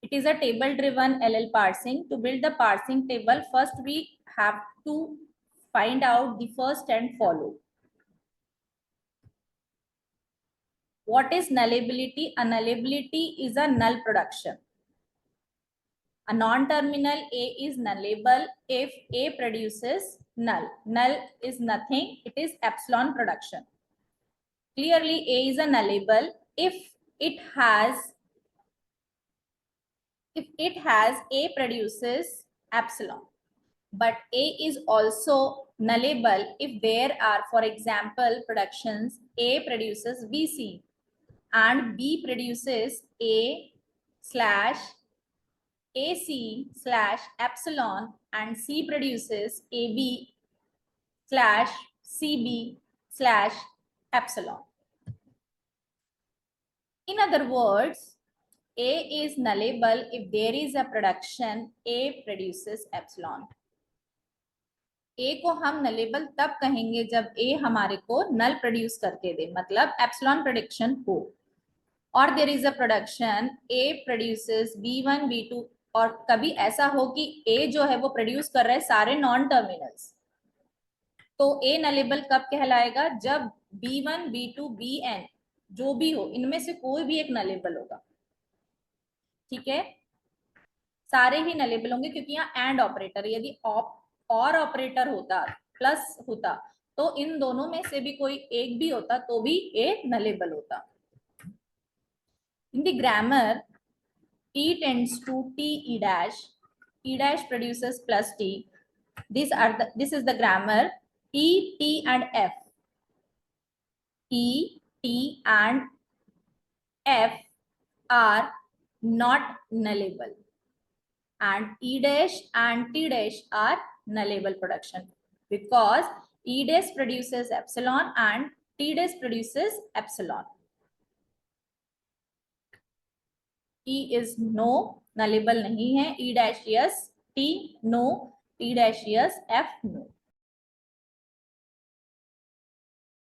It is a table driven LL parsing. To build the parsing table, first we have to find out the first and follow. What is nullability? A nullability is a null production. A non-terminal A is nullable if A produces null. Null is nothing, it is epsilon production. Clearly A is a nullable if it has A produces epsilon. But A is also nullable if there are, for example, productions A produces BC and B produces A slash AC slash epsilon and C produces AB slash CB slash epsilon. In other words, A is nullable if there is a production A produces epsilon. A को हम nullable तब कहेंगे जब A हमारे को null produce करके दे, मतलब epsilon prediction हो. और there is a production A produces B1 B2 और कभी ऐसा हो कि A जो है वो प्रोड्यूस कर रहा है सारे नॉन टर्मिनल्स, तो A nullable कब कहलाएगा? जब B1 B2 Bn जो भी हो इनमें से कोई भी एक nullable होगा. ठीक है, सारे ही nullable होंगे क्योंकि यहाँ एंड ऑपरेटर, यदि और ऑपरेटर होता प्लस होता तो इन दोनों में से भी कोई एक भी होता तो भी A nullable होता. In the grammar, E tends to T E dash produces plus T. This is the grammar. E, T and F. E, T and F are not nullable. And E dash and T dash are nullable production because E dash produces epsilon and T dash produces epsilon. E is no, nullable नहीं है. E dash yes, T no, T dash yes, F no.